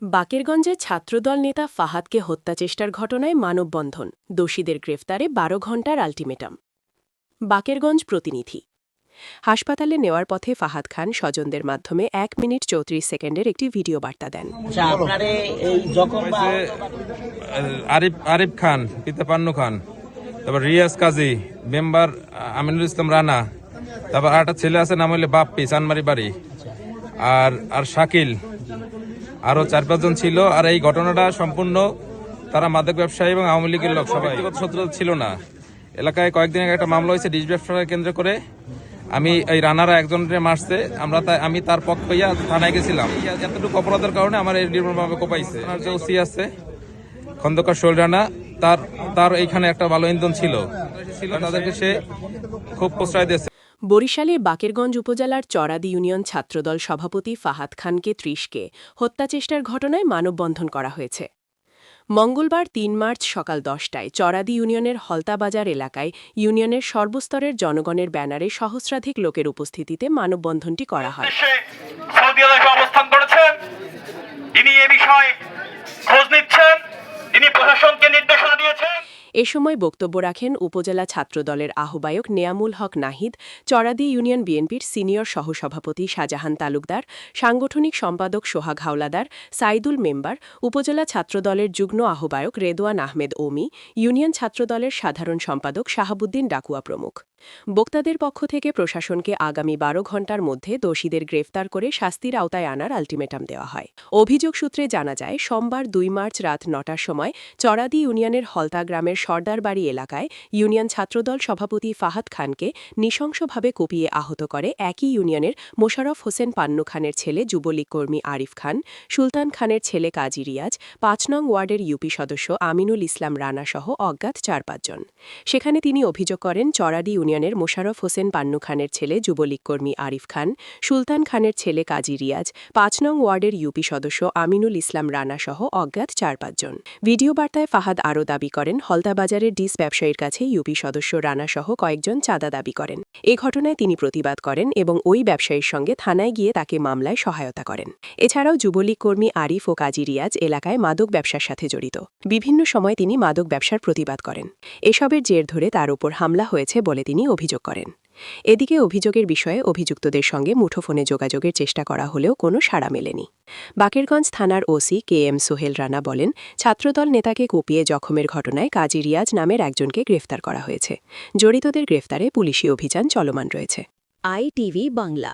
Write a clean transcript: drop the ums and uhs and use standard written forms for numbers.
বাকেরগঞ্জে ছাত্রদল নেতা ফাহাদকে হত্যাচেষ্টার ঘটনায় মানববন্ধন, দোষীদের গ্রেফতারে ১২ ঘণ্টার আলটিমেটাম। বাকেরগঞ্জ প্রতিনিধি। হাসপাতালে নেওয়ার পথে ফাহাদ খান স্বজনদের মাধ্যমে ১ মিনিট ৩৪ সেকেন্ডের একটি ভিডিও বার্তা দেন। আরিফ খান, পিতা পান্নু খান, তারপর রিয়াজ কাজী, মেম্বার আমিনুল ইসলাম রানা, তারপর আর একটা ছেলে আছে, নাম হইলে বাপ্পি, চানমারি বাড়ি, আর শাকিল, আরো ৪-৫ জন ছিল। আর এই ঘটনাটা সম্পূর্ণ তারা মাদক ব্যবসায়ী এবং আওয়ামী লীগের লোক, সবাই ব্যক্তিগত শত্রুতা ছিল না। এলাকায় কয়েকদিন আগে একটা মামলা হয়েছে ডিশ ব্যবসাকে কেন্দ্র করে। আমি এই রানারা একজনের মারছে, আমি তার পক্ষ হইয়া থানায় গেছিলাম। এতটুকু অপরাধের কারণে আমার এই নির্মমভাবে কোপাইছে। আমার যে ওসি আছে খন্দকার শৈল রানা, তার এইখানে একটা ভালো ইন্ধন ছিল, তাদেরকে সে খুব প্রশ্রয় দিয়েছে। বরিশালের বাকেরগঞ্জ উপজেলার চরাদি ইউনিয়ন ছাত্রদল সভাপতি ফাহাদ খানকে ৩০কে হত্যাচেষ্টার ঘটনায় মানববন্ধন করা হয়েছে। মঙ্গলবার ৩ মার্চ সকাল ১০টায় চরাদি ইউনিয়নের হলতাবাজার এলাকায় ইউনিয়নের সর্বস্তরের জনগণের ব্যানারে সহস্রাধিক লোকের উপস্থিতিতে মানববন্ধনটি করা হয়। সৌদি আরবে অবস্থান করেছেন, তিনি এ বিষয়ে খোঁজ নিচ্ছেন, তিনি প্রশাসনকে নির্দেশনা দিয়েছেন। এ সময় বক্তব্য রাখেন উপজেলা ছাত্রদলের আহ্বায়ক নেয়ামুল হক নাহিদ, চরাদি ইউনিয়ন বিএনপির সিনিয়র সহসভাপতি শাহজাহান তালুকদার, সাংগঠনিক সম্পাদক সোহাগ হাওলাদার, সাইদুল মেম্বার, উপজেলা ছাত্রদলের যুগ্ম আহ্বায়ক রেদোয়ান আহমেদ ওমি, ইউনিয়ন ছাত্রদলের সাধারণ সম্পাদক শাহাবুদ্দিন ডাকুয়া প্রমুখ। বক্তাদের পক্ষ থেকে প্রশাসনকে আগামী ১২ ঘণ্টার মধ্যে দোষীদের গ্রেফতার করে শাস্তির আওতায় আনার আলটিমেটাম দেওয়া হয়। অভিযোগ সূত্রে জানা যায়, সোমবার ২ মার্চ রাত ৯টার সময় চরাদি ইউনিয়নের হলতা গ্রামের সর্দারবাড়ি এলাকায় ইউনিয়ন ছাত্রদল সভাপতি ফাহাদ খানকে নৃশংসভাবে কুপিয়ে আহত করে একই ইউনিয়নের মোশাররফ হোসেন পান্নু খানের ছেলে যুবলীগ কর্মী আরিফ খান, সুলতান খানের ছেলে কাজী রিয়াজ, ৫ নং ওয়ার্ডের ইউপি সদস্য আমিনুল ইসলাম রানা সহ অজ্ঞাত ৪-৫ জন। সেখানে তিনি অভিযোগ করেন, চরাদি ইউনিয়নের মোশাররফ হোসেন পান্নু খানের ছেলে যুবলীগ কর্মী আরিফ খান, সুলতান খানের ছেলে কাজী রিয়াজ, ৫ নং ওয়ার্ডের ইউপি সদস্য আমিনুল ইসলাম রানা সহ অজ্ঞাত ৪-৫ জন। ভিডিও বার্তায় ফাহাদ আরও দাবি করেন, হলতাবাজারের ডিস ব্যবসায়ীর কাছে ইউপি সদস্য রানা সহ কয়েকজন চাঁদা দাবি করেন। এ ঘটনায় তিনি প্রতিবাদ করেন এবং ওই ব্যবসায়ীর সঙ্গে থানায় গিয়ে তাকে মামলায় সহায়তা করেন। এছাড়াও যুবলীগ কর্মী আরিফ ও কাজী রিয়াজ এলাকায় মাদক ব্যবসার সাথে জড়িত। বিভিন্ন সময় তিনি মাদক ব্যবসার প্রতিবাদ করেন। এসবের জের ধরে তার উপর হামলা হয়েছে বলে তিনি অভিযোগ করেন। এদিকে অভিযোগের বিষয়ে অভিযুক্তদের সঙ্গে মুঠোফোনে যোগাযোগের চেষ্টা করা হলেও কোনো সাড়া মেলেনি। বাকেরগঞ্জ থানার ওসি KM সোহেল রানা বলেন, ছাত্রদল নেতাকে কুপিয়ে জখমের ঘটনায় কাজী রিয়াজ নামের একজনকে গ্রেফতার করা হয়েছে। জড়িতদের গ্রেফতারে পুলিশি অভিযান চলমান রয়েছে। ITV বাংলা।